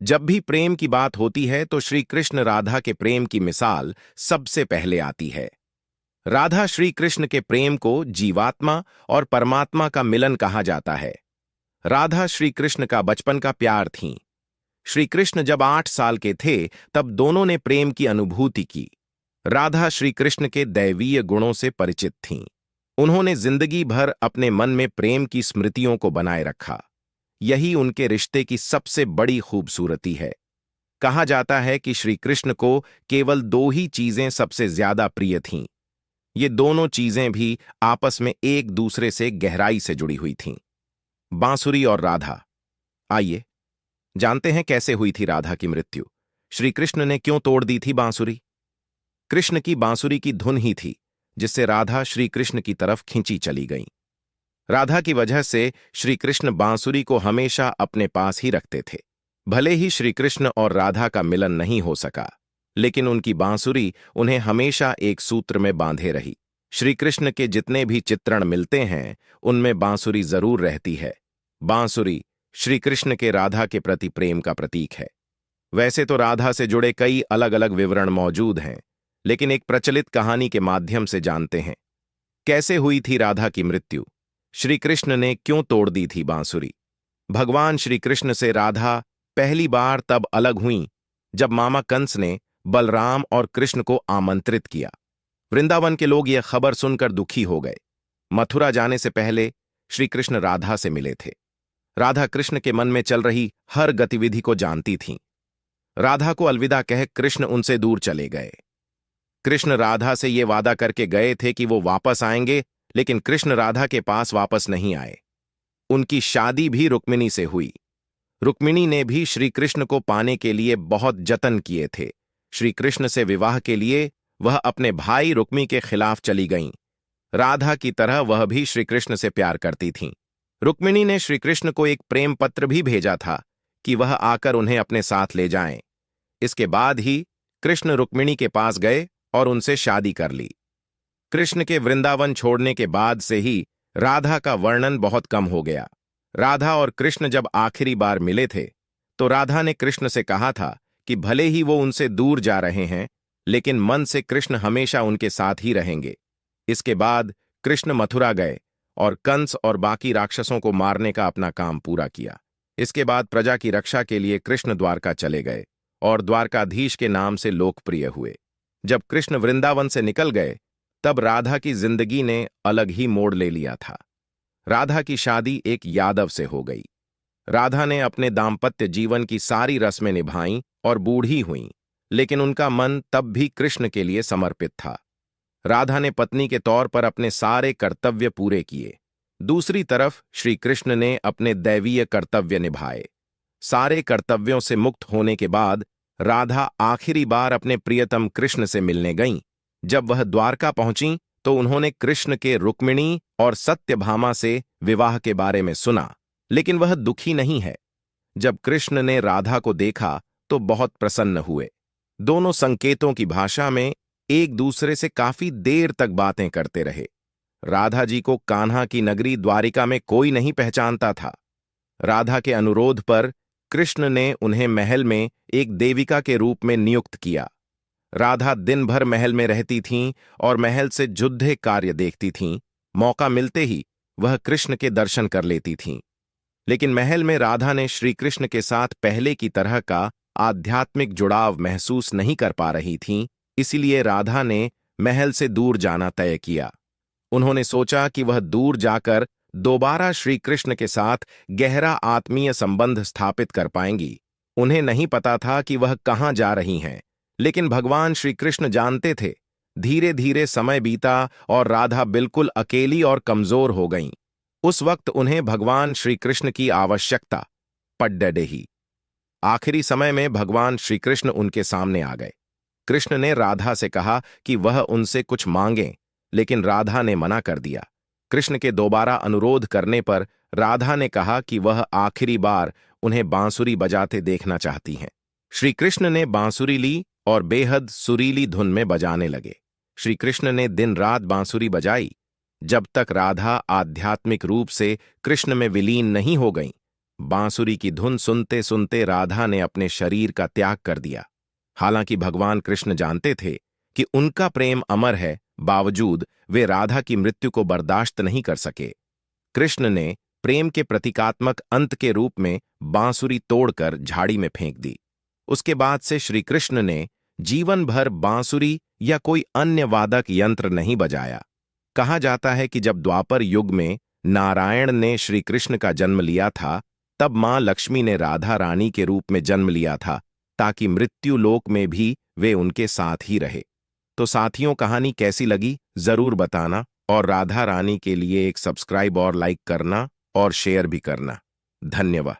जब भी प्रेम की बात होती है तो श्री कृष्ण राधा के प्रेम की मिसाल सबसे पहले आती है। राधा श्री कृष्ण के प्रेम को जीवात्मा और परमात्मा का मिलन कहा जाता है। राधा श्री कृष्ण का बचपन का प्यार थीं। श्री कृष्ण जब 8 साल के थे तब दोनों ने प्रेम की अनुभूति की। राधा श्री कृष्ण के दैवीय गुणों से परिचित थीं। उन्होंने जिंदगी भर अपने मन में प्रेम की स्मृतियों को बनाए रखा। यही उनके रिश्ते की सबसे बड़ी खूबसूरती है। कहा जाता है कि श्री कृष्ण को केवल 2 ही चीजें सबसे ज्यादा प्रिय थीं। ये दोनों चीजें भी आपस में एक दूसरे से गहराई से जुड़ी हुई थीं। बांसुरी और राधा। आइए जानते हैं कैसे हुई थी राधा की मृत्यु। श्री कृष्ण ने क्यों तोड़ दी थी बांसुरी? कृष्ण की बांसुरी की धुन ही थी जिससे राधा श्री कृष्ण की तरफ खींची चली गईं। राधा की वजह से श्री कृष्ण बांसुरी को हमेशा अपने पास ही रखते थे। भले ही श्री कृष्ण और राधा का मिलन नहीं हो सका, लेकिन उनकी बांसुरी उन्हें हमेशा एक सूत्र में बांधे रही। श्री कृष्ण के जितने भी चित्रण मिलते हैं उनमें बांसुरी जरूर रहती है। बांसुरी श्री कृष्ण के राधा के प्रति प्रेम का प्रतीक है। वैसे तो राधा से जुड़े कई अलग अलग विवरण मौजूद हैं, लेकिन एक प्रचलित कहानी के माध्यम से जानते हैं कैसे हुई थी राधा की मृत्यु। श्री कृष्ण ने क्यों तोड़ दी थी बांसुरी? भगवान श्री कृष्ण से राधा पहली बार तब अलग हुईं जब मामा कंस ने बलराम और कृष्ण को आमंत्रित किया। वृंदावन के लोग यह खबर सुनकर दुखी हो गए। मथुरा जाने से पहले श्री कृष्ण राधा से मिले थे। राधा कृष्ण के मन में चल रही हर गतिविधि को जानती थीं। राधा को अलविदा कह कृष्ण उनसे दूर चले गए। कृष्ण राधा से ये वादा करके गए थे कि वो वापस आएंगे, लेकिन कृष्ण राधा के पास वापस नहीं आए। उनकी शादी भी रुक्मिणी से हुई। रुक्मिणी ने भी श्री कृष्ण को पाने के लिए बहुत जतन किए थे। श्री कृष्ण से विवाह के लिए वह अपने भाई रुक्मी के खिलाफ चली गईं। राधा की तरह वह भी श्री कृष्ण से प्यार करती थीं। रुक्मिणी ने श्री कृष्ण को एक प्रेम पत्र भी भेजा था कि वह आकर उन्हें अपने साथ ले जाएं। इसके बाद ही कृष्ण रुक्मिणी के पास गए और उनसे शादी कर ली। कृष्ण के वृंदावन छोड़ने के बाद से ही राधा का वर्णन बहुत कम हो गया। राधा और कृष्ण जब आखिरी बार मिले थे तो राधा ने कृष्ण से कहा था कि भले ही वो उनसे दूर जा रहे हैं, लेकिन मन से कृष्ण हमेशा उनके साथ ही रहेंगे। इसके बाद कृष्ण मथुरा गए और कंस और बाकी राक्षसों को मारने का अपना काम पूरा किया। इसके बाद प्रजा की रक्षा के लिए कृष्ण द्वारका चले गए और द्वारकाधीश के नाम से लोकप्रिय हुए। जब कृष्ण वृंदावन से निकल गए तब राधा की जिंदगी ने अलग ही मोड़ ले लिया था। राधा की शादी एक यादव से हो गई। राधा ने अपने दाम्पत्य जीवन की सारी रस्में निभाईं और बूढ़ी हुईं, लेकिन उनका मन तब भी कृष्ण के लिए समर्पित था। राधा ने पत्नी के तौर पर अपने सारे कर्तव्य पूरे किए। दूसरी तरफ श्री कृष्ण ने अपने दैवीय कर्तव्य निभाए। सारे कर्तव्यों से मुक्त होने के बाद राधा आखिरी बार अपने प्रियतम कृष्ण से मिलने गईं। जब वह द्वारका पहुंची तो उन्होंने कृष्ण के रुक्मिणी और सत्यभामा से विवाह के बारे में सुना, लेकिन वह दुखी नहीं है। जब कृष्ण ने राधा को देखा तो बहुत प्रसन्न हुए। दोनों संकेतों की भाषा में एक दूसरे से काफी देर तक बातें करते रहे। राधा जी को कान्हा की नगरी द्वारिका में कोई नहीं पहचानता था। राधा के अनुरोध पर कृष्ण ने उन्हें महल में एक देविका के रूप में नियुक्त किया। राधा दिन भर महल में रहती थीं और महल से जुद्धे कार्य देखती थीं। मौका मिलते ही वह कृष्ण के दर्शन कर लेती थीं। लेकिन महल में राधा ने श्री कृष्ण के साथ पहले की तरह का आध्यात्मिक जुड़ाव महसूस नहीं कर पा रही थीं, इसलिए राधा ने महल से दूर जाना तय किया। उन्होंने सोचा कि वह दूर जाकर दोबारा श्री कृष्ण के साथ गहरा आत्मीय संबंध स्थापित कर पाएंगी। उन्हें नहीं पता था कि वह कहाँ जा रही हैं, लेकिन भगवान श्री कृष्ण जानते थे। धीरे धीरे समय बीता और राधा बिल्कुल अकेली और कमजोर हो गईं। उस वक्त उन्हें भगवान श्री कृष्ण की आवश्यकता पड़ डही। आखिरी समय में भगवान श्री कृष्ण उनके सामने आ गए। कृष्ण ने राधा से कहा कि वह उनसे कुछ मांगे, लेकिन राधा ने मना कर दिया। कृष्ण के दोबारा अनुरोध करने पर राधा ने कहा कि वह आखिरी बार उन्हें बांसुरी बजाते देखना चाहती हैं। श्री कृष्ण ने बांसुरी ली और बेहद सुरीली धुन में बजाने लगे। श्री कृष्ण ने दिन रात बांसुरी बजाई जब तक राधा आध्यात्मिक रूप से कृष्ण में विलीन नहीं हो गईं। बांसुरी की धुन सुनते सुनते राधा ने अपने शरीर का त्याग कर दिया। हालांकि भगवान कृष्ण जानते थे कि उनका प्रेम अमर है, बावजूद वे राधा की मृत्यु को बर्दाश्त नहीं कर सके। कृष्ण ने प्रेम के प्रतीकात्मक अंत के रूप में बांसुरी तोड़कर झाड़ी में फेंक दी। उसके बाद से श्री कृष्ण ने जीवन भर बांसुरी या कोई अन्य वादक यंत्र नहीं बजाया। कहा जाता है कि जब द्वापर युग में नारायण ने श्री कृष्ण का जन्म लिया था, तब मां लक्ष्मी ने राधा रानी के रूप में जन्म लिया था, ताकि मृत्यु लोक में भी वे उनके साथ ही रहे। तो साथियों, कहानी कैसी लगी जरूर बताना, और राधा रानी के लिए एक सब्सक्राइब और लाइक करना और शेयर भी करना। धन्यवाद।